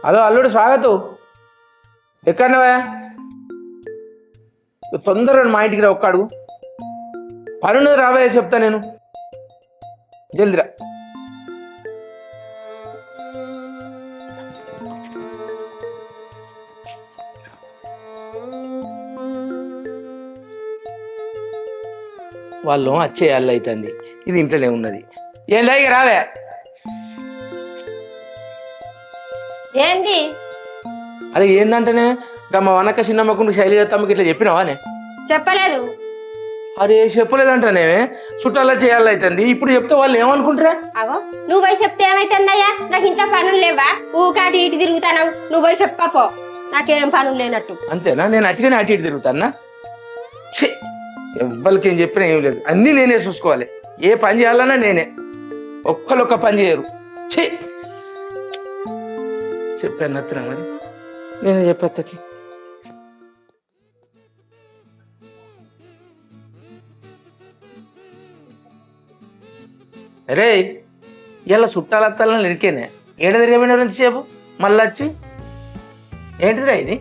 Hello అల్లుడు స్వాగతం. ఎక్కడవా? తొందరగా మా ఇంటికి రా, ఒక్క అడుగు పనున్నది, రావయ్యా చెప్తా నేను. జల్దిరా. వాళ్ళు వచ్చేయాళ్ళు అవుతుంది, ఇది ఇంట్లోనే ఉన్నది. ఏం లేక రావే. ఏంది? అరే ఏందంటేనే మా వనక్క చిన్నమ్మకు శైలి తమ్మకి ఇట్లా చెప్పినావానే? చెప్పలేదు. అరే చెప్పలేదంటనే, చుట్టాల చేయాలి అవుతుంది. ఇప్పుడు చెప్తే వాళ్ళు ఏమనుకుంటారా? అగో నువ్వు పోయి చెప్తే ఏమైతుందయ్యా? నాకు ఇంట్లో పనులు లేవా? ఊకాటి ఇటు తిరుగుతాను. నువ్వు పోయి చెప్పకపో, నాకేం పనులు లేనట్టు. అంతేనా? నేను అటుగానే అటు ఇటు తిరుగుతానా? ఎవ్వరికి ఏం చెప్పినా ఏం లేదు, అన్నీ నేనే చూసుకోవాలి. ఏ పని చేయాలన్నా నేనే, ఒక్క పని చేయరు. ఛీ చెప్పాను నత్తున్నా, మరి నేనే చెప్పేది. అరే ఇలా చుట్టాలత్తాలని ఇరికేనే ఏడ తిరిగిపోయిన ఎంతసేపు మళ్ళీ వచ్చి ఏంటిదిరా ఇది?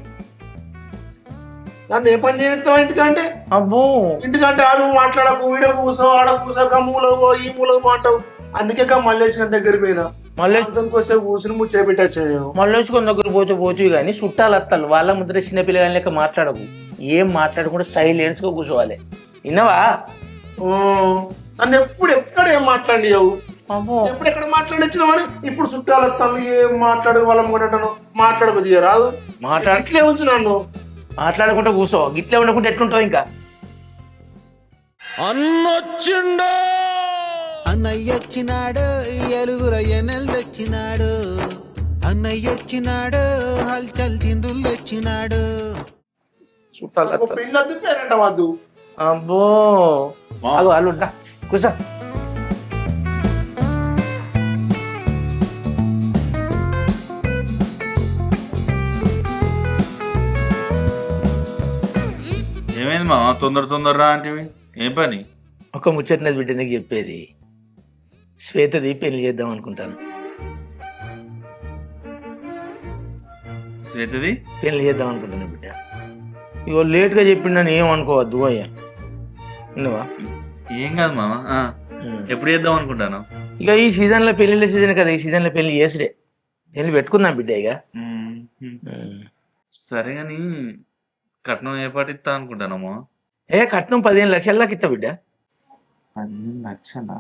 నన్ను ఏ పని చేస్తావు ఇంటికంటే? అబ్బో ఇంటికంటే నువ్వు మాట్లాడకు, వీడియో కూసో, ఆడ కూసో, మూలగో ఈ మూలగో అంటావు. అందుకే మల్లేసిన దగ్గర పోయినా. మళ్ళీ వస్తే కూర్చుని ముచ్చట పెట్టచ్చు. మళ్ళీ దగ్గర పోతే కానీ చుట్టాలత్తాలు వాళ్ళ ముద్ర చిన్న పిల్లగాని లెక్క మాట్లాడకు. ఏం మాట్లాడకుండా సైలెన్స్గా కూర్చోవాలి. విన్నావా? నన్ను ఎప్పుడు ఎక్కడ ఏం మాట్లాడియావు? ఎప్పుడు ఎక్కడ మాట్లాడొచ్చినా మరి ఇప్పుడు చుట్టాలత్తాను ఏం మాట్లాడు వాళ్ళ ముట్టను మాట్లాడకు తీయరాదు. ఇట్లే ఉంచు నన్ను. మాట్లాడకుండా కూర్చో, గిట్లే ఉండకుండా ఎట్లుంటావు ఇంకా? అన్నొచ్చిండో అన్నయ్యొచ్చినాడు, ఎలుగురయ్య నెల్దొచ్చినాడు. అన్నయ్యొచ్చినాడు, హల్చల్ చిందులొచ్చినాడు. చుట్టాలత్తాలు పిల్లద్దు పేరంట వద్దు. అబ్బో అగో అల్లుడ్డా కూర్చో. ఏమైంది మా తొందర అంటివి? ఏం పని? ఒక ముచ్చట్నది బిడ్డ నీకు చెప్పేది. శ్వేతది పెళ్లి చేద్దాం అనుకుంటాను. శ్వేతది పెళ్లి చేద్దాం అనుకుంటాను బిడ్డ. ఇగో లేట్గా చెప్పిండని ఏమనుకోవద్దు అయ్యా. విన్నావా? ఏం కాదు మామ. ఎప్పుడు చేద్దాం అనుకుంటాను? ఇక ఈ సీజన్లో పెళ్లిళ్ళ సీజన్ కదా, ఈ సీజన్లో పెళ్లి చేసుడే. పెళ్లి పెట్టుకుందాం బిడ్డ ఇక. సరే కానీ కట్నం ఏ పాటు ఇస్తా అనుకుంటానమ్మా? కట్నం 15 లక్షల దాకా ఇస్తా బిడ్డ. 15 లక్షలా?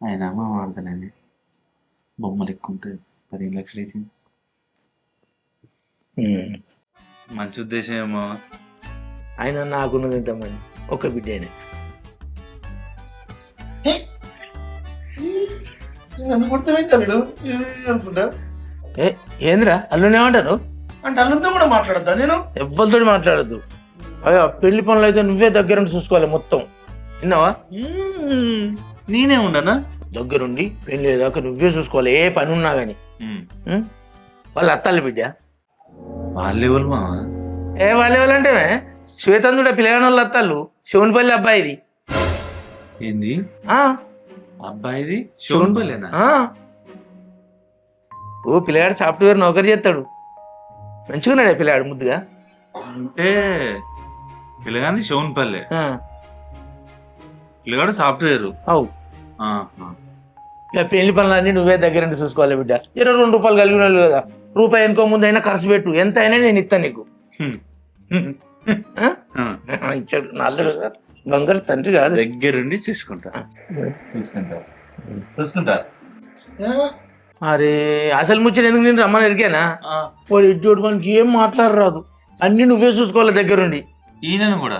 ఆయన అమ్మ వాడతానండి, బొమ్మలు ఎక్కువ ఉంటుంది. 15 లక్షలు అయితే మంచి ఉద్దేశం ఏమో. ఆయన నాకున్నది ఎంతమంది, ఒక బిడ్డ అయినా. గుర్తుపోయింది అనుకుంటా. ఏంద్రా అల్లుని ఏమంటారు? అంటే అల్లుతో కూడా మాట్లాడద్దా నేను? ఎవ్వరితో మాట్లాడద్దు. అయ్యో పెళ్లి పనులు అయితే నువ్వే దగ్గరుండి చూసుకోవాలి మొత్తం. విన్నావా? నేనే ఉండనా? దగ్గరుండి పెళ్లి దాకా నువ్వే చూసుకోవాలి, ఏ పని ఉన్నా కానీ. వాళ్ళు అత్తాలి బిడ్డ. వాళ్ళు ఎవరు మామ? వాళ్ళు ఎవరంటే శ్వేతందుడ పిల్లగాని వాళ్ళు అత్తాళ్ళు. శివునిపల్లి అబ్బాయిది. ఏంది ఆ అబ్బాయిది? శివన్పల్లేనా? ఓ పిల్లగాడు సాఫ్ట్వేర్ నౌకరీ చేస్తాడు. మంచిగున్నాడే పిల్లగాడు ముద్దుగా. అంటే పిల్లగాంది శివన్పల్లె, పిల్లగాడు సాఫ్ట్వేర్. అవు ఇక పెళ్లి పనులన్నీ నువ్వే దగ్గరుండి చూసుకోవాలి బిడ్డ. 22 రూపాయలు కలిగిన వాళ్ళు కదా, రూపాయి ఎనుకో ముందు అయినా ఖర్చు పెట్టు, ఎంత అయినా నేను ఇస్తాను నీకు. ఇచ్చాడు నాలుగు బంగారు తండ్రి కాదు, దగ్గరుండి చూసుకుంటా. అరే అసలు ముచ్చట ఎందుకు నేను రమ్మని ఎరికేనా? వాడు ఇడ్డోడు మనకి ఏం మాట్లాడరాదు, అన్ని నువ్వే చూసుకోవాలి దగ్గరుండి. ఈయనను కూడా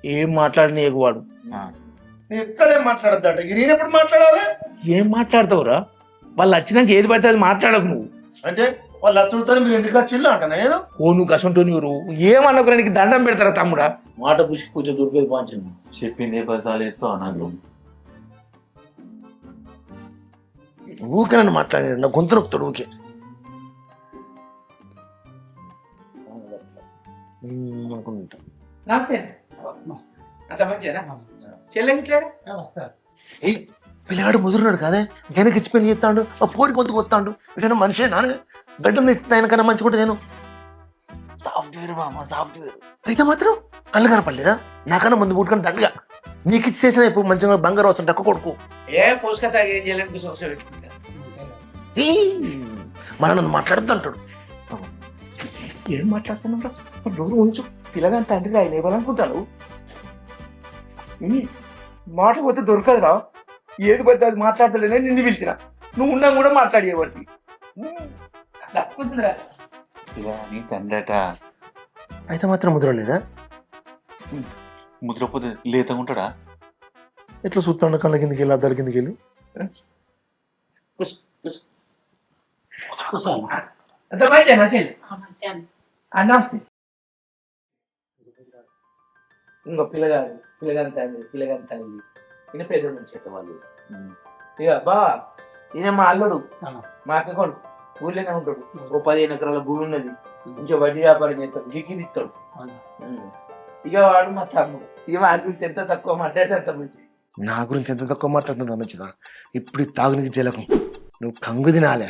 ఏం మాట్లాడినీయకు వాడు. ఎక్కడేం మాట్లాడద్దాట, నేను ఎప్పుడు మాట్లాడాలి? ఏం మాట్లాడతావురా? వాళ్ళు వచ్చినాక ఏది పడితే అది మాట్లాడకు నువ్వు. అంటే వాళ్ళు అచ్చుడుతో మీరు ఎందుకు వచ్చిల్లు అంట నేను. నువ్వు కసంటో నీరు ఏమన్నకురా, నీకు దండం పెడతారా తమ్ముడా? మాట పుష్టి పూజ దొరికేది పాంచండి. చెప్పింది 10 సార్లు ఎత్తు అన్నాడు. ఊకే నన్ను మాట్లాడాడు, నా గొంతు నొప్పుతాడు ఊకే. నమస్తే. అంత మంచిగా చెల్లె పిల్లగాడు ముదురున్నాడు కాదే వెనక ఇచ్చి పెళ్లి చేస్తాడు ఆ పోరి పొందుకు వస్తాడు వీడైనా మనిషే నాన్న గడ్డం తెచ్చి ఆయనకన్నా మంచిగా నేను సాఫ్ట్వేర్ మామ సాఫ్ట్వేర్. అయితే మాత్రం కళ్ళు కనపడలేదా నాకన్నా ముందు పుట్టుకొని దండగా నీకు ఇచ్చేసిన ఇప్పుడు మంచిగా బంగారు వస్తాను డక్క కొడుకు ఏ పోసుక ఏం చేయలేదు సోక్ష పెట్టుకుంటా మన నన్ను మాట్లాడద్దు అంటాడు. ఏం మాట్లాడుతున్నావు డోరు ఉంచు పిల్లగాని తండ్రి ఆయన ఇవ్వాలనుకుంటాను మాట పోతే దొరకదురా ఏది పడితే అది మాట్లాడలేనే నిన్ను పిలిచిన నువ్వు ఉన్నా కూడా మాట్లాడేవాడికి తప్పుకుంటుందిరా ఇలా నీ తండ్రట అయితే మాత్రం ముద్రలేదా ముద్రపోతే లేతగా ఉంటాడా? ఎట్లా చూస్తాడు కళ్ళ కిందకి వెళ్ళి అద్దాల కిందకి వెళ్ళి అంత మంచిగా అన్నాస్తి ఇంకో పిల్లగాని తండ్రి ఈయన పెద్ద నుంచి వాళ్ళు ఇక బా ఈయన మా అల్లుడు మా అక్క కొడు ఊర్లోనే ఉంటాడు ఓ 15 ఎకరాల భూమి ఉన్నది కొంచెం వడ్డీ వ్యాపారం చేస్తాడు గిగ్గిరి ఇస్తాడు ఇక వాడు మా తమ్ముడు ఇక వాడి గురించి ఎంత తక్కువ మాట్లాడితే అంత మంచిది. నా గురించి ఎంత తక్కువ మాట్లాడుతుందా మంచిదా ఇప్పుడు తాగునికి జలకం నువ్వు కంగు తినాలే.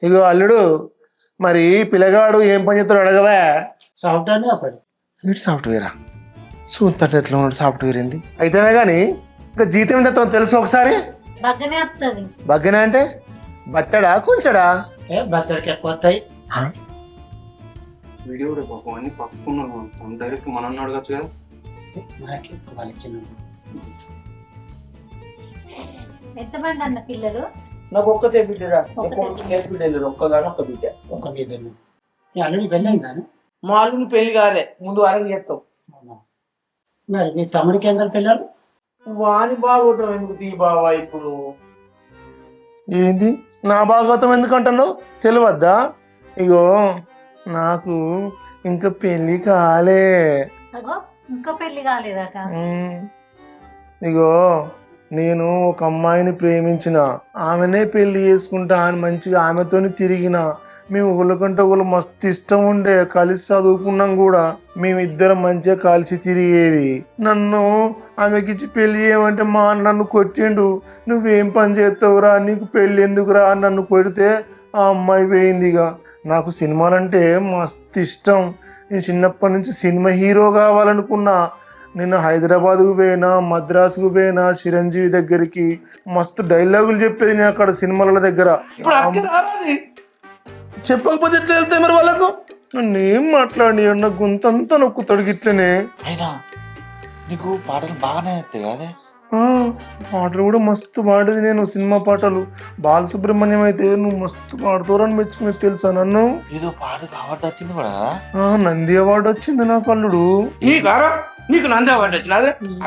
ఇగో అల్లుడు మరి పిల్లగాడు ఏం పని చేస్తాడు అడగవా? సాఫ్ట్వేరా చూస్తాడు ఎట్లా ఉన్నాడు సాఫ్ట్వేర్ ఏంది అయితే కానీ ఇంకా జీతం ఎంత తెలుసు ఒకసారి బగ్గనే అంటే బత్తడా కొంచెడా బత్తడికి ఎక్కువ వస్తాయి. వీడియో కూడా పాపం అన్ని పట్టుకున్నాను డైరెక్ట్ మనం అడగచ్చు కదా. మనకి ఎక్కువ వాళ్ళ చిన్న ఎంతమంది అన్న పిల్లలు? నాకు ఒక్కతే బిడ్డరా బిడ్డలు ఒక్కగానే ఒక్క బిడ్డ. ఒక బిడ్డలు అల్లుడి పెళ్ళైందా? మా అల్లుని పెళ్లి కాలే ముందు అరగ చెప్తాం. మరి మీ తమ్ముడికి ఎంత పిల్లలు? వాని బాగోతాం ఎందుకు తీ బావా ఇప్పుడు ఏంది నా భాగవతం ఎందుకంటున్నావు తెలియద్దా? ఇగో నాకు ఇంకా పెళ్లి కాలే. ఇంకా పెళ్లి కాలేదాక? ఇగో నేను ఒక అమ్మాయిని ప్రేమించిన ఆమెనే పెళ్లి చేసుకుంటా అని మంచిగా ఆమెతోని తిరిగిన మేము ఒకరికంటే ఒకరు మస్తు ఇష్టం ఉండే కలిసి చదువుకున్నాం కూడా మేమిద్దరం మంచిగా కలిసి తిరిగేది. నన్ను ఆమెకిచ్చి పెళ్లి చేయమంటే మా అన్న నన్ను కొట్టిండు. నువ్వేం పని చేస్తావురా నీకు పెళ్ళి ఎందుకురా అని నన్ను కొడితే ఆ అమ్మాయి పోయిందిగా. నాకు సినిమాలంటే మస్తు ఇష్టం. నేను చిన్నప్పటి నుంచి సినిమా హీరో కావాలనుకున్నా. నేను హైదరాబాద్కు పోయినా మద్రాసుకు పోయినా చిరంజీవి దగ్గరికి మస్తు డైలాగులు చెప్పేది నేను అక్కడ సినిమాల దగ్గర. చెప్పకపోతే ఎట్లా వెళ్తాయి మరి వాళ్ళకు? నన్ను ఏం మాట్లాడి నా గుంతంతా నొక్కుతాడు గిట్లనే. అయినా నీకు పాటలు బాగానే వస్తాయి కాదే? పాటలు కూడా మస్తు పాడేది నేను సినిమా పాటలు. బాలసుబ్రహ్మణ్యం అయితే నువ్వు మస్తు పాడుతారని మెచ్చుకునేది తెలుసా నన్ను. ఏదో పాటకు అవార్డు వచ్చింది కూడా. నంది అవార్డు వచ్చింది నాకు అల్లుడు. నీకు నంది అవార్డు వచ్చిన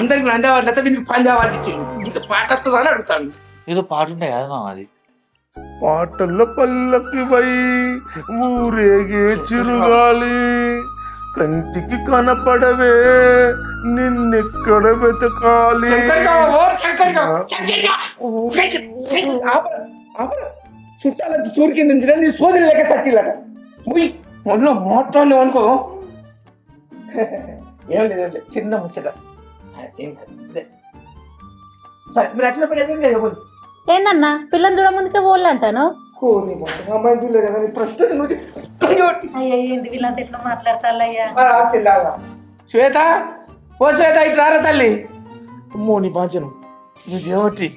అందరికి నంది అవార్డు అయితే నీకు పంది అవార్డు ఇచ్చింది పాట వస్తుందని అడుగుతాను. ఏదో పాట ఉంటాయి కదా మా అది పాటల్లో పల్లకి వై ఊరేగే చిరుగాలి కంటికి కనపడవే నిన్నెక్కడ వెతకాలి. చుట్టాల చూరు కింద నీ సోదరి లేక సచ్చిల్లట మొదలు మాట్లాడినావు అనుకో. ఏం లేదు చిన్న ముచ్చట ఏం సరే మీరు వచ్చిన పని ఏం లేదు. ఏందన్నా పిల్లలు చూడ ముందుకే ఓళ్ళు అంటాను. అమ్మాయి చూడలేదు కదా నీ ప్రస్తుతం అయ్యా ఏంది వీళ్ళంతా ఎట్లా మాట్లాడతాయ్యా? శ్వేత ఓ శ్వేత ఇటు రారా తల్లి. అమ్మో నీ పాంచను నీదేమటి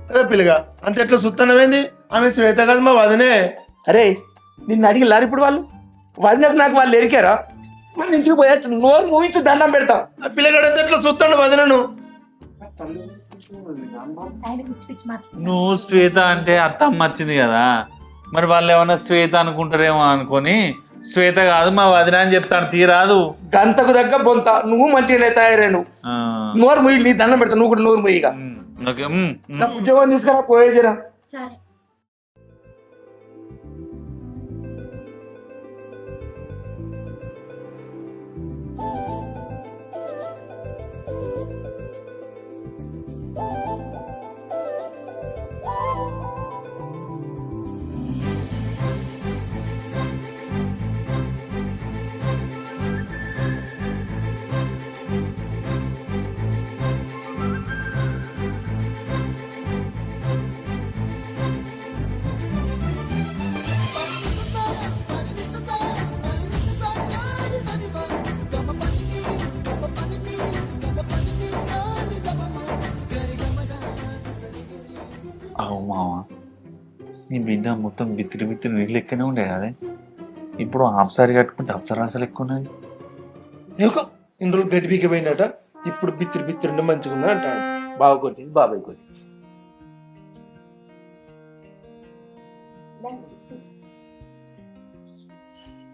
అదే పిల్లగా అంత ఎట్లా సుత్తనమైంది ఆమె శ్వేత కదా మా వదనే. అరే నిన్ను అడిగిల్లారు ఇప్పుడు వాళ్ళు వదినకు నాకు వాళ్ళు ఎరికారా? మన ఇంటికి పోయచ్చు నోరు మూయించు దండం పెడతాం. ఆ పిల్లగాడు అంత ఎట్లా సుత్తాడు వదనను. నువ్వు శ్వేత అంటే అత్తమ్మ వచ్చింది కదా మరి వాళ్ళు ఏమన్నా శ్వేత అనుకుంటారేమో అనుకొని శ్వేత కాదు మా వదిన అని చెప్తాను తీరాదు. గంతకు దగ్గర బొంత నువ్వు మంచిగానే తయారైన నోరు ముయ్యి నీ దండం పెడతా నువ్వు కూడా నోరు ముయ్యిగా. ఉద్యోగం తీసుకురా పోయేదిరా. సరే అవు మావా నీ బిడ్డ మొత్తం బిత్తిరి బిత్తిరి నీళ్ళు లెక్కనే ఉండే కదా ఇప్పుడు ఆప్సారి కట్టుకుంటే అప్సరాసలు ఎక్కువ ఉన్నది. ఇన్ని రోజులు గడ్డి పీకపోయినట ఇప్పుడు బిత్తిరి బిత్తిరి మంచిగా ఉన్నా అంట. బావ కొట్టింది బాబాయ్ కొట్టింది.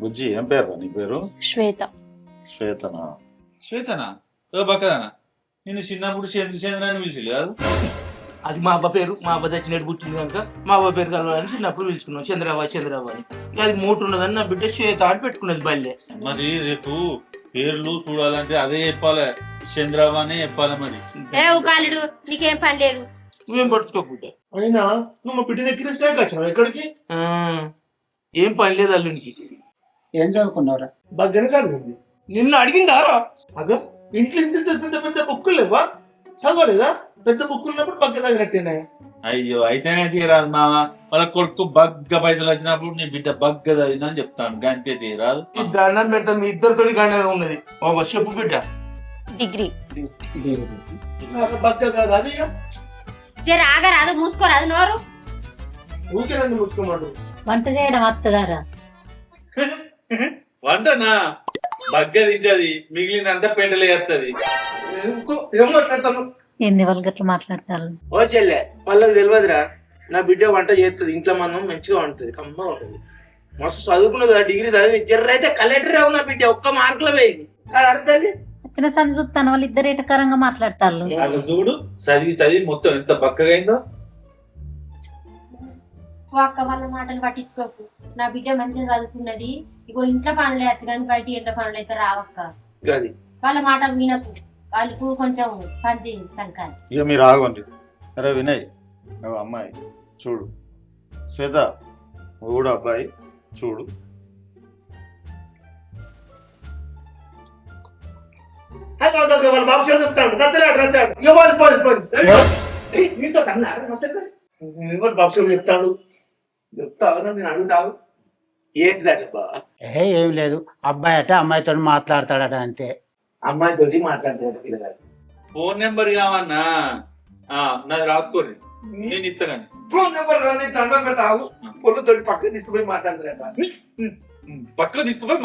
బుజ్జి ఏం పేరు నీ పేరు? శ్వేత. శ్వేతనా? శ్వేతనా ఓ బక్కదానా నేను చిన్నప్పుడు చంద్రచంద్ర అని పిలిచి కాదు. అది మా అబ్బ పేరు, మా అబ్బ తెచ్చినట్టు పుట్టింది కనుక మా అబ్బ పేరు కలవాలని చిన్నప్పుడు పిలుచుకున్నాం చంద్రబాబు చంద్రబాబు అని. ఇక అది మూట ఉన్నదని నా బిడ్డ శ్వేత అని పెట్టుకున్నది బయలుదే. మరి రేపు పేర్లు చూడాలంటే అదే చెప్పాలి, చంద్రబాబు అనే చెప్పాలి. మరి ఏ ఉకాలుడు నీకేం పని లేదు. నువ్వేం పట్టుకో బిడ్డ. అయినా నువ్వు మా బిడ్డ దగ్గర స్టాక్ వచ్చినావు ఎక్కడికి? ఏం పని లేదు అల్లునికి. ఏం చదువుకున్నావురా? బాగానే చదివింది. నిన్ను అడిగిందారా? అగో ఇంట్లో ఇంత పెద్ద పెద్ద బుక్కులు లేవా? చదవలేదా? పెద్ద బుక్కులు ఉన్నప్పుడు బాగా చదివినట్టేనా? అయ్యో అయితేనే తీరాదు మామ. వాళ్ళ కొడుకు బగ్గ పైసలు వచ్చినప్పుడు నీ బిడ్డ బగ్గ చదివిందని చెప్తాను, గంతే తీరాదు. ఈ దండం పెడతా మీ ఇద్దరితో గంట ఉన్నది. ఒక చెప్పు బిడ్డ. డిగ్రీ. బాగా కాదు అది. జర ఆగరాదు, మూసుకోరాదు నోరు. ఊకే నన్ను మూసుకోమాడు. వంట చేయడం వస్తుందారా? వంటనా బగ్గ తింటది, మిగిలినంతా పెంటలే వేస్తుంది. ఏం మాట్లాడతాను? ఏంది వాళ్ళు గట్లా మాట్లాడతారు? ఓ చెల్లె వాళ్ళకి తెలియదురా, నా బిడ్డ వంట చేస్తుంది, ఇంట్లో మనం మంచిగా ఉంటుంది, కమ్మ ఉంటుంది, మస్తు చదువుకున్నది, డిగ్రీ చదివి జర్ర అయితే కలెక్టర్ అవు నా బిడ్డ ఒక్క మార్కులో పోయింది. అర్థం వచ్చిన సరి చూస్తాను వాళ్ళు ఇద్దరు ఎటకరంగా మాట్లాడతారు. అలా చూడు చదివి చదివి మొత్తం ఎంత బక్కగా అయిందో. అక్క వాళ్ళ మాటలు పట్టించుకోకు. నా బిడ్డ మంచిగా చదువుకున్నది. ఇగో ఇంట్లో పనులు వేయచ్చు కానీ బయట ఇంట్లో పనులు అయితే రావక్క. అది వాళ్ళ మాట వినకు, వాళ్ళకు కొంచెం పని చేయి తనకాలి. ఇక మీరు ఆగండి. అరే వినయ్, నువ్వు అమ్మాయి చూడు. శ్వేత నువ్వు కూడా అబ్బాయి చూడు. వాళ్ళ బాబు చెప్తాడు నచ్చలేడు నచ్చాడు. ఇక వాళ్ళు నీతో కన్నారు బాబు చెప్తాడు. చెప్తావు నేను అడుగుతావు ఏంటి బా? ఏం లేదు, అబ్బాయి అట అమ్మాయితో మాట్లాడతాడట అంతే. అమ్మాయితోటి మాట్లాడతాడు పిల్లగాడు. ఫోన్ నెంబర్ కావన్నా నాది రాసుకోండి, నేను ఇస్తాను. ఫోన్ నెంబర్ దండం పెడతావు, పొలతోటి పక్కన తీసుకుపోయి మాట్లాడతారట. పక్కకు తీసుకుపోయి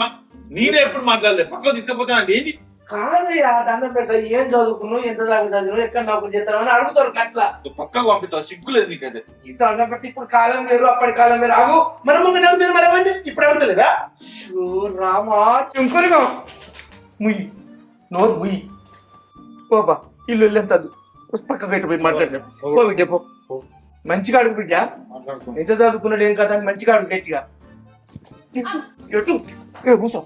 నేనే ఎప్పుడు మాట్లాడలేదు, పక్కకు తీసుకుపోతాను అంటే ఏంది? కాదయ్యా దండం పెడతా, ఏం చదువుకున్నావు, ఎంత చదువుతావు, ఎక్కడ నౌకరు చేస్తావు అని అడుగుతారు అట్లా. పక్కకు పంపిస్తావు, సిగ్గులేదు నీకైతే. ఈ దండం పెట్టి ఇప్పుడు కాలం వేరు అప్పటి కాలం వేరు. ఆగు మనం ముందు అవుతుంది మనం ఇప్పుడు అడుగుతలేదా? రామా చుంకురుగా ముయ్యి నోరు ముయ్యి పోపా ఇల్లు వెళ్ళేంతదు పక్క గట్టు పోయి మాట్లాడలేం. పో బిడ్డ పో, మంచిగా అడుగు బిడ్డ, ఎంత చదువుకున్నాడు ఏం కదా మంచిగా అడుగు గట్టిగా. కూర్చో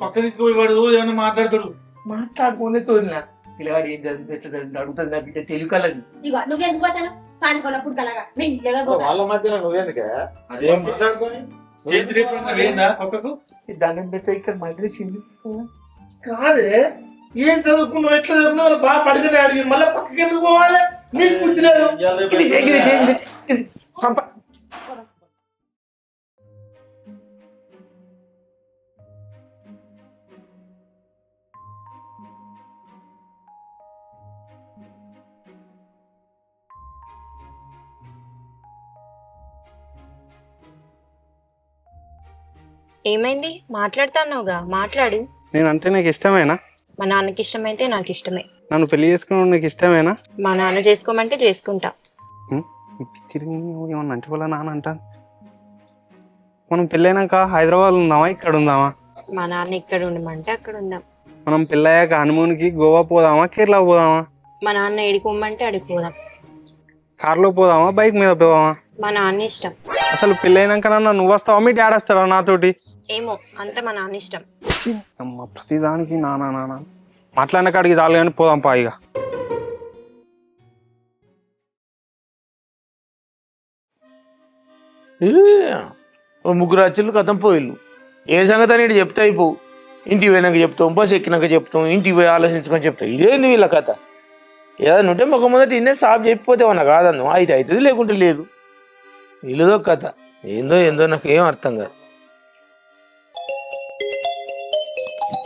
పక్క తీసుకుపోయి వాడు ఏమన్నా మాట్లాడతాడు. మాట్లాడుకునే తోలినా పిల్లగాడు ఏం చదువు ఎట్లా చదువు అడుగుతుంది నా బిడ్డ తెలుగు కలది. ఇగో నువ్వెందుకు పోతాను పానుకోనప్పుడు కలగా వాళ్ళ మధ్యలో నువ్వేందుకే? అదేం మాట్లాడుకొని చేతి వేయందా పక్కకు? ఈ దండం పెట్ట ఇక్కడ మధ్య చింది కాదే ఏం చదువుకున్నావు ఎట్లా చదువుకున్నావు వాళ్ళు బాగా పడుకునే అడిగి మళ్ళీ పక్కకి ఎందుకు పోవాలి? నీకు బుద్ధి లేదు. ఏమైంది? మాట్లాడుతున్నావుగా, మాట్లాడు. నేనంటే నీకు ఇష్టమేనా? మా నాన్నకి ఇష్టమైతే నాకు ఇష్టమే. నన్ను పెళ్లి చేసుకున్నావు నీకు ఇష్టమేనా? మా నాన్న చేసుకోమంటే చేసుకుంటా. తిరిగి ఏమన్నా అంటే వాళ్ళ నాన్న అంట. మనం పెళ్ళైనాక హైదరాబాద్ ఉందామా ఇక్కడ ఉందామా? మా నాన్న ఇక్కడ ఉండమంటే అక్కడ ఉందాం. మనం పెళ్ళయ్యాక హనీమూన్కి గోవా పోదామా కేరళ పోదామా? మా నాన్న ఎడిపోమంటే అడిగిపోదాం. కార్లో పోదామా బైక్ మీద పోదామా? మా నాన్న ఇష్టం. అసలు పెళ్ళైనాక నువ్వు వస్తావా మీ డాడీ వస్తావా నాతోటి? ఏమో అంత మా నాన్న ఇష్టం. అమ్మ ప్రతిదానికి నానా నానా మాట్లాడిన కాడికి చాలు కానీ పోదాం పా ఇక. ముగ్గురు అచ్చులు కథం పోయిల్లు. ఏ సంగతి అని చెప్తే అయిపోవు. ఇంటికి పోయినాక చెప్తాం, బస్ ఎక్కినాక చెప్తాం, ఇంటికి పోయి ఆలోచించుకొని చెప్తాం. ఇదేంది వీళ్ళ కథ? ఏదన్నా ఉంటే ఒక మొదటి ఇన్నే సాఫ్ చెప్పిపోతే ఏమన్నా కాదన్ను అయితే అవుతుంది, లేకుంటే లేదు. వీళ్ళదో కథ ఏందో ఏందో నాకు ఏం అర్థం కాదు.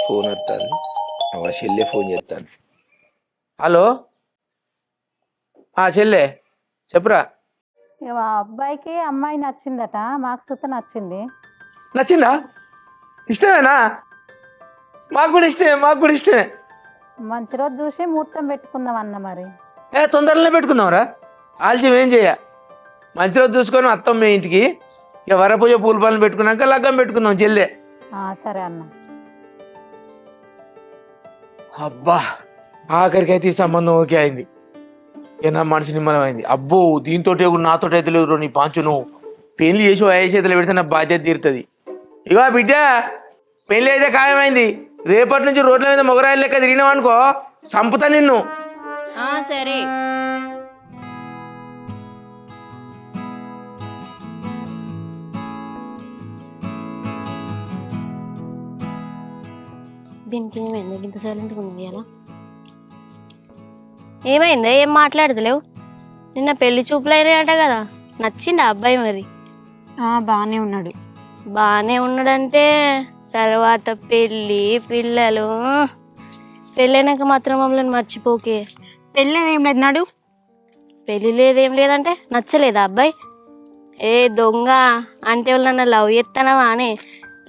ఫోన్ వస్తాను, చెల్లె ఫోన్ చేస్తాను. హలో చెల్లె చెప్పురా. ఇక ఆ అబ్బాయికి అమ్మాయి నచ్చిందట, మాకు సుత నచ్చింది. నచ్చిందా? ఇష్టమేనా? మాకు కూడా ఇష్టమే. మంచి రోజు చూసి ముహూర్తం పెట్టుకుందాం అన్న మరి. తొందరలోనే పెట్టుకుందాంరా. ఆలస్యం ఏం చేయ. మంచి రోజు చూసుకొని వస్తాం మీ ఇంటికి. ఇక వరపూజ పూల పనులు పెట్టుకున్నాక లగ్గం పెట్టుకుందాం చెల్లె. సరే అన్న. అబ్బా ఆఖరికైతే ఈ సంబంధం ఓకే అయింది. ఇక నా మనసు నిమ్మలమైంది. అబ్బో దీంతో నాతో అయితే లేదు నీ పాంచు. నువ్వు పెళ్లి చేసి అయ్యే చేతులు పెడితే నా బాధ్యత తీరుతుంది. ఇగో బిడ్డ పెళ్లి అయితే ఖాయమైంది. రేపటి నుంచి రోడ్ల మీద మొగరాయిల లెక్క తిరిగినావనుకో సంపుతా నిన్ను. సరే. దీనికి ఏమైంది ఇంత సైలెంట్గా ఉంది అలా? ఏమైందా? ఏం మాట్లాడతలేవు? నిన్న పెళ్లి చూపులైనాయట కదా, నచ్చింది ఆ అబ్బాయి మరి? బాగానే ఉన్నాడు. బాగానే ఉన్నాడంటే తర్వాత పెళ్ళి పిల్లలు, పెళ్ళైనాక మాత్రం మమ్మల్ని మర్చిపోకే. పెళ్ళి ఏం లేదు నాడు. పెళ్ళి లేదేం లేదంటే నచ్చలేదా అబ్బాయి? ఏ దొంగ అంటే వాళ్ళన్న లవ్ చేస్తానవా అని?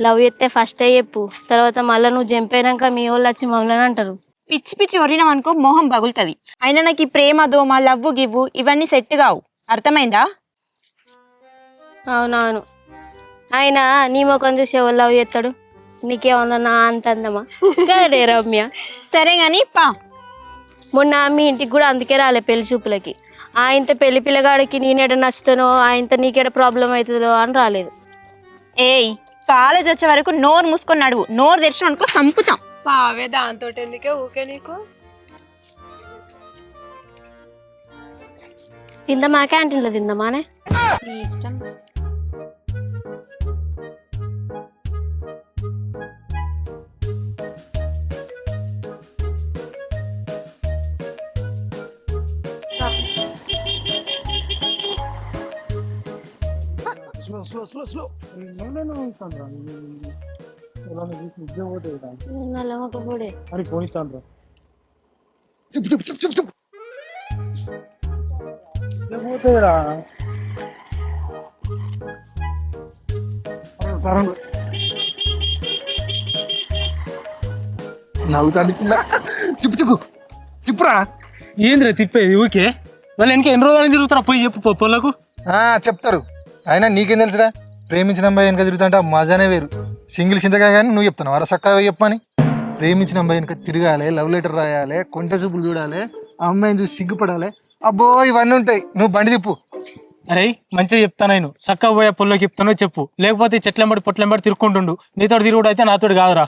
లవ్ చేస్తే ఫస్ట్ చెప్పు, తర్వాత మళ్ళీ నువ్వు చంపైనాక మీ వాళ్ళు వచ్చి మమ్మల్ని అంటారు. పిచ్చి పిచ్చి వరినాం అనుకో మొహం పగులుతుంది. అయినా నాకు ఈ ప్రేమ దోమ లవ్వు గివ్వు ఇవన్నీ సెట్ కావు, అర్థమైందా? అవునవును. అయినా నీ ముఖం చూసి ఎవరు లవ్ చేస్తాడు? నీకేమన్నా నా అంత అందమా? కదే రమ్య. సరే గాని పా. మొన్న మీ ఇంటికి కూడా అందుకే రాలే పెళ్లి చూపులకి. ఆయనత పెళ్లి పిల్లగాడికి నేనేడ నచ్చుతానో, ఆయనతో నీకేడ ప్రాబ్లం అవుతుందో అని రాలేదు. ఏయ్ కాలేజ్ వచ్చే వరకు నోరు మూసుకొని అడుగు, నోరు తెరిచిన అనుకో సంపుతాం. పావే దాంతో ఎందుకే ఊకే నీకు? తిందామా? క్యాంటీన్లో తిందామానే? ఇష్టం. నల్లమొక్కడే అరే పోయిస్తాను పోతాయిరా. నవ్వుతాను చెప్పురా. ఏంద్రా తిప్పేది ఊకే? వాళ్ళు వెనక ఎన్ని రోజులు తిరుగుతారా? పోయి చెప్పు పొలకు. చెప్తారు. అయినా నీకేం తెలుసురా? ప్రేమించిన అమ్మాయి వెనక తిరుగుతుంటే ఆ మజానే వేరు. సింగిల్ చింతగా కానీ నువ్వు చెప్తున్నావు అరా చక్కగా చెప్పని. ప్రేమించిన అమ్మాయి వెనక తిరగాలి, లవ్ లెటర్ రాయాలి, కొంటె చూపులు చూడాలి, ఆ అమ్మాయిని చూసి సిగ్గుపడాలి. అబ్బో ఇవన్నీ ఉంటాయి. నువ్వు బండి తిప్పు. అరే మంచిగా చెప్తాను నేను. చక్కగా పోయే పొల్లోకి చెప్తానో చెప్పు, లేకపోతే చెట్లెంబడి పొట్లెంబడి తిరుక్కుంటుండు. నీతో తిరుగుడు అయితే నాతోటి కాదురా.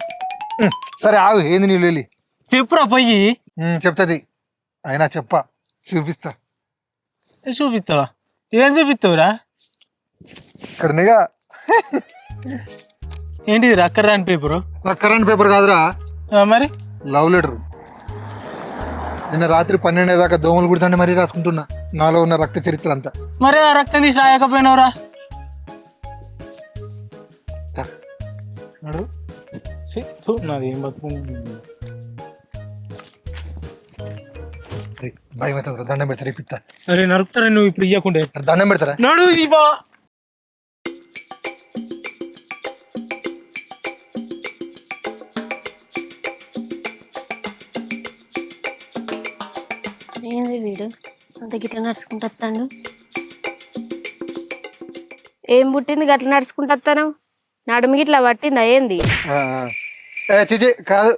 సరే ఆగు, ఏంది నీళ్ళు వెళ్ళి చెప్పురా పోయి. చెప్తుంది. అయినా చెప్పా చూపిస్తా. చూపిస్తావా? ఏం చూపిస్తావురా? ఇక్కడనేగా. ఏంటిది రక్కరాని పేపరు? కరెంట్ పేపర్ కాదురా, మరి లవ్ లెటర్. నిన్న రాత్రి 12 దాకా దోమలు కుడుతుంటే మరీ రాసుకుంటున్నా నాలో ఉన్న రక్త చరిత్ర అంతా. మరి ఆ రక్తం తీసి రాయకపోయినావురా? నాది ఏం బతుకుంది. భయం అవుతుంది. దండం పెడతారా? ఇప్పిస్తా. అరే నరుకుతారా నువ్వు ఇప్పుడు ఇవ్వకుండే? దండం పెడతారా? నడు ఇవ్వ. ఏంది వీడు అంత గిట్ల నడుచుకుంటూ వస్తాడు? ఏం పుట్టింది గట్ల నడుచుకుంటూ వస్తాను? నడుము గిట్లా పట్టిందా ఏంది? చిచి కాదు.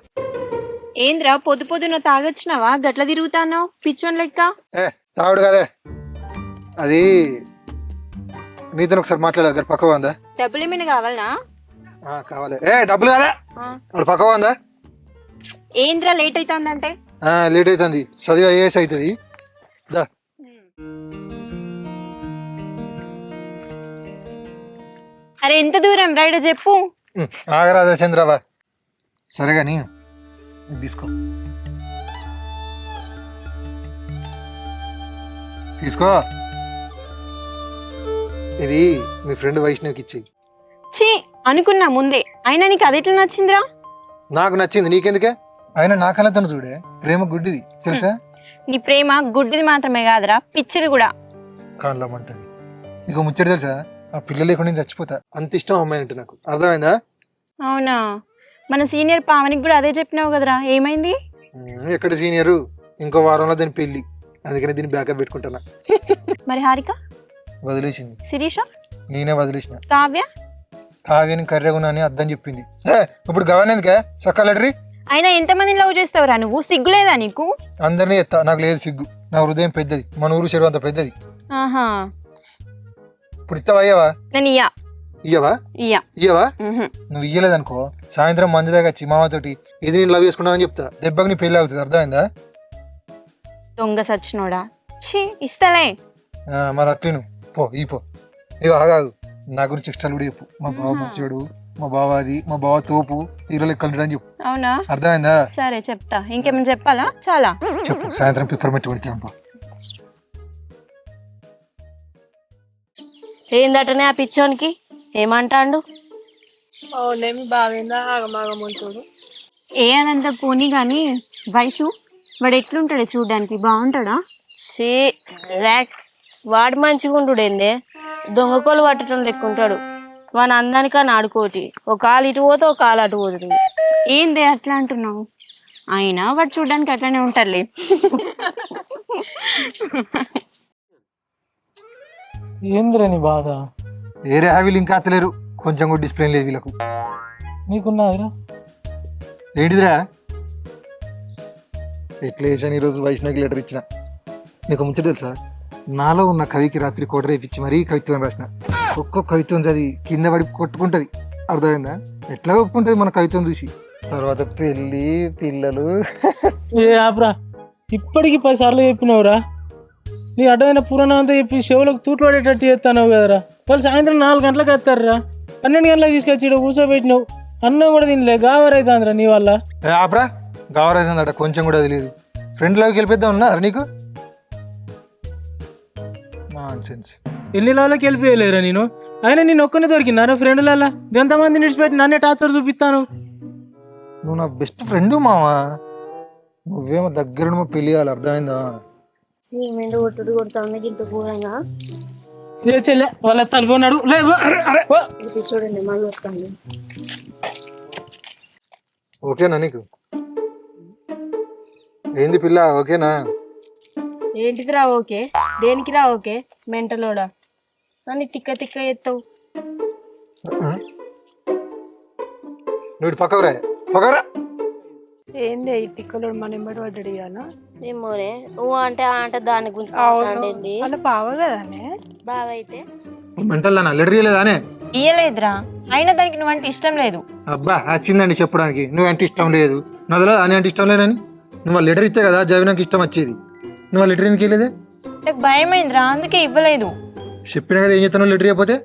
ఏంద్రా పొద్దు పొద్దున తాగొచ్చినావా? గట్ల తిరుగుతాను పిచ్చోన్ లెక్క. తాగుడు కదే, అది నీతో ఒకసారి మాట్లాడాలి. పక్కగా ఉందా? డబ్బులు ఏమైనా కావాలనా? కావాలి. డబ్బులు కదా అప్పుడు పక్కగా ఉందా? ఏంద్రా లేట్ అవుతుందంటే? లేట్ అవుతుంది. చదివి ఐఏఎస్ అవుతుంది. అరే ఎంత దూరం రైడ్ చెప్పు. ఆగరాదా చంద్రబా. సరే కానీ తీసుకో. తీసుకో. ఇది మీ ఫ్రెండ్ వైష్ణవికి ఇచ్చేయి. ఛీ అనుకున్నా ముందే. అయినా నీకు అది ఎట్లా నచ్చిందిరా? నాకు నచ్చింది, నీకెందుకే? అయినా నా కళ్ళతో చూడే ప్రేమ గుడ్డిది తెలుసా? నీ ప్రేమ గుడ్డిది మాత్రమే కాదురా, పిచ్చిది కూడా. కాళ్ళమంటది. నీకు ముచ్చట తెలుసా, ఆ పిల్ల లేకుండా నేను చచ్చిపోతా, అంత ఇష్టం అమ్మాయి అంటే నాకు. అర్థమైందా? అవునా? మన సీనియర్ పావనికి కూడా అదే చెప్పినావు కదరా, ఏమైంది? ఎక్కడ సీనియరు, ఇంకో వారంలో దాని పెళ్లి, అందుకని దీన్ని బ్యాకప్ పెట్టుకుంటున్నా. మరి హారిక వదిలేసింది. శిరీష నేనే వదిలేసిన. కావ్య కావ్యని కర్రెగునా అని అర్థం చెప్పింది. ఇప్పుడు గవర్నెందుకే చక్క లెటరీ. అయినా ఎంతమందిని లవ్ చేస్తావురా నువ్వు, సిగ్గులేదా నీకు? అందరినీ ఎత్తా, నాకు లేదు సిగ్గు. నా హృదయం పెద్దది, మన ఊరు చెరువు అంత పెద్దది. ఆహా, ఇప్పుడు ఇస్తావా? అయ్యవా? నేను ఇయ్యా. ఇయ్యవా? ఇయ్యా. ఇయ్యవా? నువ్వు ఇయ్యలేదనుకో, సాయంత్రం మంది దగ్గర వచ్చి మామతోటి ఇది నేను లవ్ చేసుకున్నానని చెప్తా, దెబ్బకి నీ పెళ్లి అవుతుంది. అర్థమైందా? దొంగ సచ్చినోడా. ఛీ, ఇస్తలే. మరి అట్లేను పో. ఈ పో. ఇక ఆగాగు, నా గురించి ఇష్టాలు కూడా చెప్పు. మా బావ మంచోడు, మా బావ అది, మా బావ తోపు, హీరో లెక్కలు అని చెప్పు. అవునా? అర్థమైందా? సరే చెప్తా. ఇంకేమైనా చెప్పాలా? చాలా చెప్పు. సాయంత్రం పేపర్ మెట్టి పెడితే ఏందటనే ఆ పిచ్చోనికి ఏమంటాండు? అవునేమి బావేందా ఆగమాగమంటాడు. ఏ అనంత పోనీ గాని వైషు వాడు ఎట్లుంటాడు చూడ్డానికి, బాగుంటాడా? షీ ర్యాక్, వాడు మంచిగా ఉండుడేందే, దొంగకోలు పట్టడం లెక్కుంటాడు. వాని అందానికని ఆడుకోటి, ఒక కాలు ఇటు పోతే ఒక కాలు అటు పోతుంది. ఏందే అట్లా అంటున్నావు? అయినా వాడు చూడ్డానికి అట్లనే ఉంటాడులే. ఏందిరా నీ బాధ? వేరే వీళ్ళు ఇంకా అత్తలేరు, కొంచెం కూడా డిస్ప్లేన్ లేదు వీళ్ళకు. నీకున్నాదిరా? ఏంటిదిరా? ఎట్లా చేశాను ఈరోజు వైష్ణవికి లెటర్ ఇచ్చిన. నీకు ముచ్చట తెలుసా, నాలో ఉన్న కవికి రాత్రి కోట రేపిచ్చి మరీ కవిత్వం రాసిన. ఒక్కొక్క కవిత్వం చదివి కింద పడి కొట్టుకుంటది. అర్థమైందా? ఎట్లా ఒప్పుకుంటది మన కవిత్వం చూసి. తర్వాత పెళ్ళి, పిల్లలు. ఏ ఆపురా, ఇప్పటికి 10 సార్లు చెప్పినావురా. నీ అడ్డమైన పురాణం అంతా చెప్పి చెవులకు తూట్లు పడేటట్టు చేస్తాను కదరా. వాళ్ళు సాయంత్రం 4 గంటలకు వస్తారా, 12 గంటలకు తీసుకొచ్చి ఇక్కడ కూర్చోబెట్టినావు. అన్నం కూడా తినలే, గావరైతుందిరా నీ వల్ల. ఆపరా, గౌరవ కొంచెం కూడా అది లేదు. ఫ్రెండ్ లోకి వెళ్ళిపోద్దాం ఉన్నా నీకు. నాన్సెన్స్. ఎన్ని లెవెల్కి వెళ్ళిపోయలేరా నేను? అయినా నేను ఒక్కనే దొరికినారా ఫ్రెండ్లలో? ఎంతమంది నిడిచిపెట్టి నన్నే టార్చర్ చూపిస్తాను. నువ్వు నా బెస్ట్ ఫ్రెండ్ మావా, నువ్వేమో దగ్గర మా పెళ్లి కావాలి. అర్థమైందా? కొట్టుడు కొడుతుంది ఇంత ఘోరంగా. చెల్లె వాళ్ళ తలుపున్నాడు. చూడండి మళ్ళీ వస్తాను. ఓకేనా నీకు? ఏంది పిల్ల, ఓకేనా? ఏంటిదిరా ఓకే? దేనికిరా ఓకే? మెంటలోడా, నన్ను తిక్క తిక్క ఎత్తావు. నువ్వు పక్కవరా, పక్కవరా. ఏంది ఈ తిక్కలోడు మన ఎంబడి పడ్డాడు ఇవాళ? ఏమోనే, నువ్వు అంటే అంటే దాని గురించి మాట్లాడేది. వాళ్ళ బావ కదానే. బావ అయితే మెంటల్ దానా? లెటర్ ఇయ్యలేదానే? ఇయ్యలేదురా, అయినా దానికి నువ్వంటే ఇష్టం లేదు. అబ్బా వచ్చిందండి చెప్పడానికి. నువ్వంటే ఇష్టం లేదు, నదిలో అని అంటే ఇష్టం లేదని. నువ్వు లెటర్ ఇస్తే కదా జవినాకి ఇష్టం వచ్చేది. నువ్వు ఆ లెటర్ ఎందుకు ఇవ్వలేదే? నాకు భయమైందిరా, అందుకే ఇవ్వలేదు. చెప్పినా కదా ఏం చేస్తాను లెటర్ ఇవ్వకపోతే.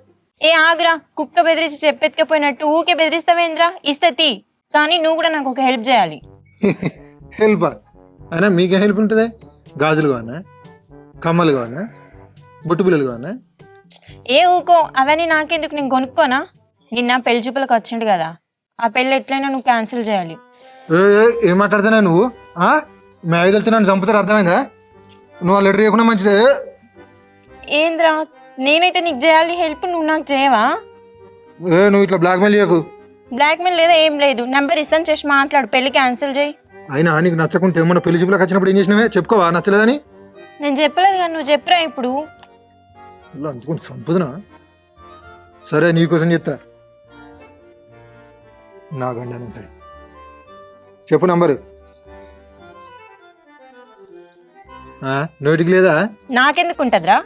ఏ ఆగ్రా, కుక్క బెదిరించి చెప్పెత్తుకపోయినట్టు ఊకే బెదిరిస్తావేంద్రా? ఇస్తతి, కానీ నువ్వు కూడా నాకు ఒక హెల్ప్ చేయాలి. హెల్ప్ అయినా మీకేం హెల్ప్ ఉంటుంది? గాజులు కావన్నా, కమ్మలు కావన్నా, బొట్టు బిల్లలు కావన్నా? ఏ ఊకో, అవన్నీ నాకెందుకు, నేను కొనుక్కోనా? నిన్న పెళ్లి చూపులకు వచ్చిండు కదా, ఆ పెళ్ళి ఎట్లయినా నువ్వు క్యాన్సిల్ చేయాలి. ఏం మాట్లాడుతున్నా నువ్వు? మీ ఐదులతో నన్ను చంపుతారు. అర్థమైందా? నువ్వు ఆ లెటర్ ఇవ్వకుండా మంచిదే. ఏంద్రా, నేనైతే నీకు చేయాలి హెల్ప్, నువ్వు నాకు చేయవా? నువ్వు ఇట్లా బ్లాక్మెయిల్ చేయకు. బ్లాక్మెయిల్ లేదా ఏం లేదు, నెంబర్ ఇస్తాను, చేసి మాట్లాడు, పెళ్లి క్యాన్సిల్ చేయి. అయినా నీకు నచ్చకుంటే ఏమన్నా పెళ్లి చూపులకు వచ్చినప్పుడు ఏం చేసినావే చెప్పుకోవా? నచ్చలేదని. నేను చెప్పలేదు కానీ నువ్వు చెప్పరా ఇప్పుడు. ఇలా అందుకుంటే చంపుదునా? సరే నీకోసం చెప్తా. నా గండని ఉంటుంది, చెప్పు నంబరు. నోటికి లేదా? నాకెందుకు ఉంటుందిరా?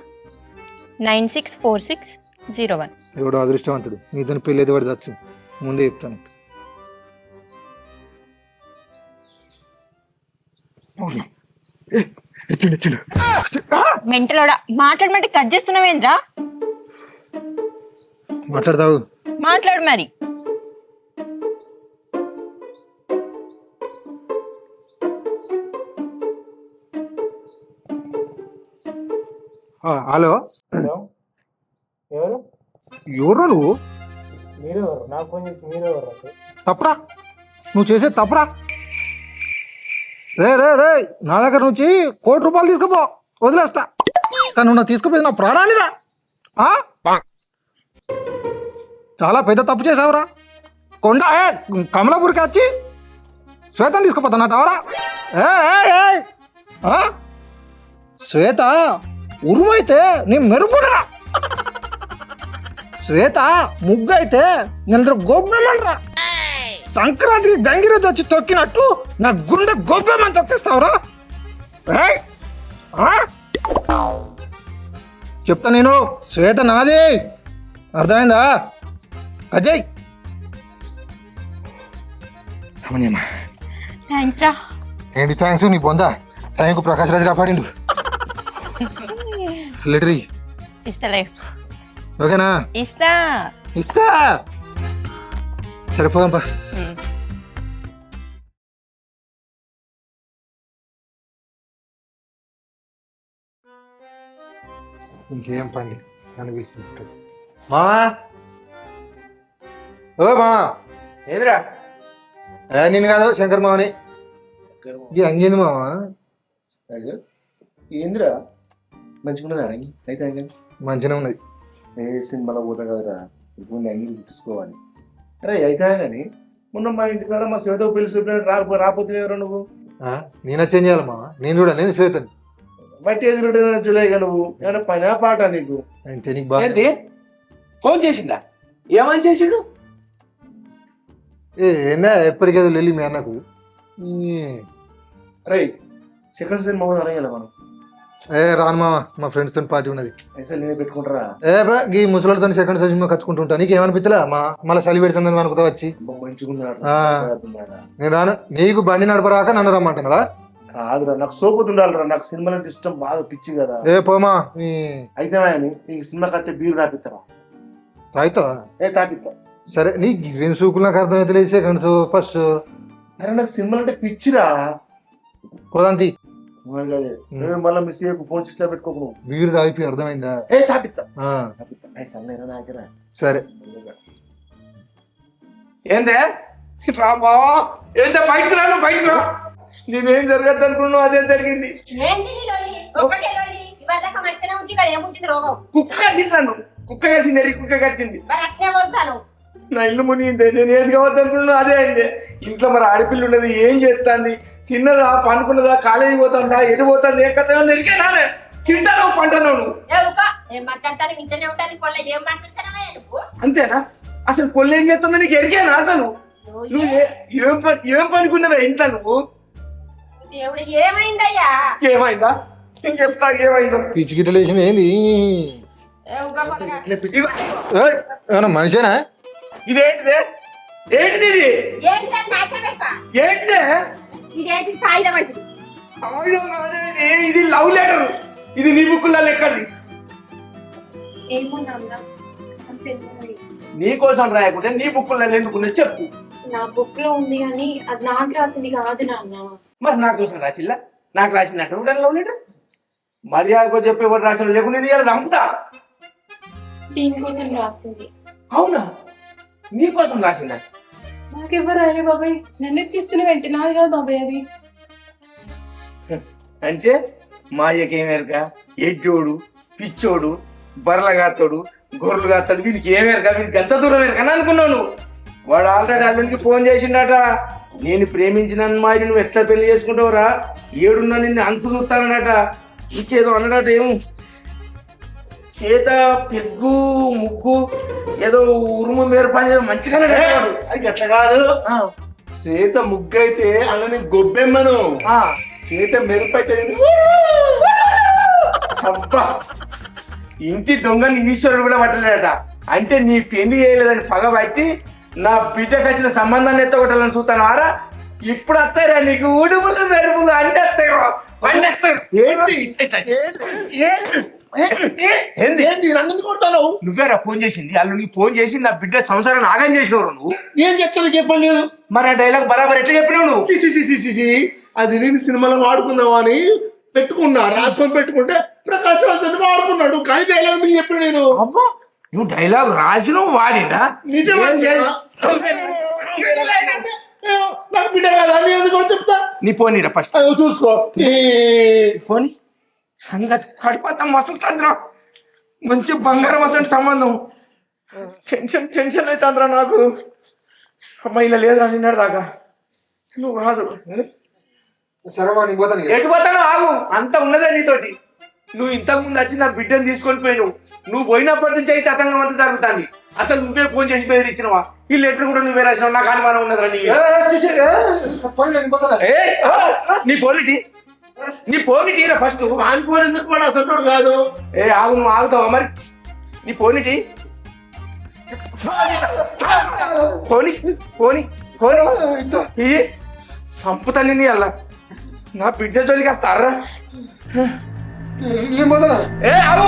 964601. ఎవడో అదృష్టవంతుడు, నీతో పెళ్ళి అయితే వాడు చచ్చు. ముందే చెప్తాను. మెంటలోడా, మాట్లాడమంటే కట్ చేస్తున్నావేంద్రా? మాట్లాడతావు? మాట్లాడు మరి. హలో, ఎవరు? ఎవరు నువ్వు? మీరెవరు? నాకు ఫోన్ చేసి మీరెవరు? తప్పరా, నువ్వు చేసేది తప్పరా. రే రే రే నా దగ్గర నుంచి ₹1,00,00,000 తీసుకుపో, వదిలేస్తా. కానీ నువ్వు తీసుకుపోయింది నా ప్రాణానిరా. చాలా పెద్ద తప్పు చేసావురా. కొండ కమలాపూర్కి వచ్చి శ్వేతను తీసుకుపోతానటవరా? శ్వేత ఉరుమైతే నీ మెరుపుడరా, శ్వేత ముగ్గు అయితే నేను గొబ్బెమ్మరా. సంక్రాంతికి గంగిరెద్దు వచ్చి తొక్కినట్టు నా గుండె గొబ్బెమ్మని తొక్కిస్తావురా. చెప్తా నేను, శ్వేత నాది, అర్థమైందా? అజయ్ థ్యాంక్స్ రా. ఏంటి థ్యాంక్స్? నీ పొందా టైంకు ప్రకాష్ రాజు కాపాడిండు. లెటరీ ఇస్తలే. ఓకేనా? ఇస్తా ఇస్తా. సరిపోదాంపా. ఇంకేం పని అనిపిస్తుంది. మావా, ఓ మావా. ఏదిరా? నేను కాదు, శంకర్ మావని. ఇది అంగింది మావా. ఏందిరా మంచిగా అడిగి అయితే మంచిగా ఉన్నది. ఏ సినిమాలో పోతా కదరా, ఇప్పుడు అంగి తీసుకోవాలి. అరే అయితే కానీ మొన్న మా ఇంటికాడ మా శ్వేత పిలిచి రాపోతే ఎవరు నువ్వు? నేను చేంజ్ చేయాలి మావా. నేను చూడ, నేను శ్వేతని బట్టి ఎదురు చూడగా నువ్వు ఏమైనా పని పాట నీకు? అంటే నీకు బాగా ఏంది? ఫోన్ చేసిందా? ఏమని చేసిండు? ఏందా ఎప్పటికేదో వెళ్ళి మీ అన్నకు. అరే సెకండ్ సినిమా అడగాలి మనం. రాను మావా, మా ఫ్రెండ్స్ తో పార్టీ ఉన్నది. అసలు నేనే పెట్టుకుంటారా? ఈ ముసలితో సెకండ్ సినిమా కచ్చుకుంటుంటా. నీకు ఏమనిపించలే మా మళ్ళీ చలి పెడుతుందని అనుకుతా వచ్చి? నేను రాను. నీకు బండి నడపరాక నన్ను రమ్మంటున్నావా? కాదురా, నాకు సోపుతుండాలిరా. నాకు సినిమా అంటే ఇష్టం, బాగా పిచ్చి కదా. పోమా. అయితే నీకు సినిమా కట్టే బీరు తాపిస్తారా? తాగుతావా? తాపిస్తా. సరే, నీకు ఇవేం సూకులు నాకు అర్థమైతే లేదు. Seconds first. అరే నాకు సినిమా అంటే పిచ్చిరా. పోదాంతి మళ్ళీ మిస్ అయ్యకు ఫోన్ స్విచ్ ఆఫ్ పెట్టుకోకు. వీరు తాగిపోయి అర్థమైందా? తాపిస్తా. సరే. ఏందే రామావా? ఏంటే బయటకు రాను, బయటకు రా. నేనేం జరగద్దు అనుకున్నావు, అదే జరిగింది. కుక్క కలిసింది, కుక్క కలిసింది, కుక్క కలిసింది. నా ఇల్లు మునిగింది. నేను ఏది కావద్దు అనుకున్నాను, అదే అయింది. ఇంట్లో మరి ఆడపిల్ల ఉన్నది, ఏం చేస్తుంది? తిన్నదా, పనుకున్నదా, కాలేజీ పోతుందా, ఎటు పోతుంది, ఏ కథ నెరికేనా? తింటాను పంటను. అంతేనా? అసలు పొల్లు ఏం చేస్తుందో నీకు ఎరికేనా? అసలు నువ్వు ఏం పనుకున్నావా ఇంట్లో నువ్వు? ఏమైందయ్యా? ఏమైందా? నేను చెప్తా ఏమైందో. పిచ్చి గిట్టలు వేసింది ఏంది? మనిషేనా? ఇదేంటిదే? ఏంటిది? ఏంటిదే? ఇది లవ్ లెటర్. ఇది నీ బుక్కుల్లో లెక్కది. నీ కోసం రాయకుంటే నీ బుక్కుల్లో ఎందుకున్నా చెప్పు. నా బుక్ లో ఉంది కానీ అది నాకు రాసింది కాదు నాన్న. మరి నా కోసం రాసిల్లా? నాకు రాసినట్టు లవ్ లెటర్ మర్యాదకు చెప్పేవాడు రాసిన లేకుండా నేను ఇలా నమ్ముతా. దీనికోసం రాసింది. అవునా? నీకోసం రాసిందా? నాకెవరు రాయలే బాబాయ్. నన్ను ఇస్తున్న వెంట నాది కాదు బాబాయ్ అది. అంటే మాయకేమేరక? ఎడ్డోడు, పిచ్చోడు, బర్రలగాత్తోడు, గొర్రెలు కాస్తాడు, వీనికి ఏమేరక? వీనికి ఎంత దూరం ఎరకని అనుకున్నాను. వాడు ఆల్రెడీ అల్లునికి ఫోన్ చేసిండట. నేను ప్రేమించిన అమ్మాయి నువ్వు ఎట్లా పెళ్లి చేసుకుంటావురా, ఏడున్నా నిన్ను అంతు చూస్తానట, ఇంకేదో అన్నడట. ఏం చేత పెగ్గు ముగ్గు ఏదో ఉరుము మేర పని ఏదో మంచిగానే వాడు. అది అట్లా కాదు. శ్వేత ముగ్గు అయితే అలా గొబ్బెమ్మను, శ్వేత మెరుపు అయితే అబ్బా, ఇంటి దొంగని ఈశ్వరుడు కూడా పట్టలేడట. అంటే నీ పెళ్లి చేయలేదని పగబట్టి నా బిడ్డకు వచ్చిన సంబంధాన్ని ఎత్తగొట్టాలని చూస్తాను వారా. ఇప్పుడు వస్తాయిరా నీకు ఉడుములు మెరుపులు అన్ని వస్తాయి. నువ్వేరా ఫోన్ చేసింది? వాళ్ళు నీకు ఫోన్ చేసి నా బిడ్డ సంసారం ఆగం చేసినవారు. నువ్వు ఏం చెప్తాను చెప్పలేదు. మరి ఆ డైలాగ్ బరాబర్ ఎట్లా చెప్పినావు నువ్వు? అది నేను సినిమాలో వాడుకుందామా అని పెట్టుకున్నా, రాసుకొని పెట్టుకుంటే ప్రకాశ్ రాజ్ వాడుకున్నాడు. కానీ డైలాగ్ మీకు చెప్పిన నేను. అబ్బా, నువ్వు డైలాగ్ రాసినావు వాడినా? నిజమే. నాకు బిడ్డ కదా నీ ఎందుకు చెప్తా నీ పోనీరా ఫస్ట్ అయ్యో చూసుకో పోనీ సంగతి కడిపోతాం వస్తుందిరా మంచి బంగారం వస్తుంది సంబంధం టెన్షన్ అవుతుందిరా నాకు అమ్మ ఇలా లేదురా నిన్నటి దాకా నువ్వు కాదు సరే మా నేను పోతాను ఇక. ఎటు పోతాను ఆగు అంత ఉన్నదే నీతోటి నువ్వు ఇంతకు ముందు వచ్చి నా బిడ్డను తీసుకొని పోయినావు నువ్వు పోయినప్పటి నుంచి అయితే అతంగం అంతా జరుగుతుంది అసలు నువ్వే ఫోన్ చేసి బెదిరించినవా ఈ లెటర్ కూడా నువ్వే రాసినావు నాకు అనుమానం ఉన్నదిరా నీ పోనీ, నేను పోతాను. నీ పోనీటీరా ఫస్ట్ వాని ఫోన్ ఎందుకు పడు అసలు కాదు ఆగు నువ్వు ఆగుతావా మరి నీ పోనీటి పోనీ పోనీ పోనీ ఇది సంపుతాను నీ అలా నా బిడ్డ జోలికి వస్తారా నేను పోతాను. ఆగు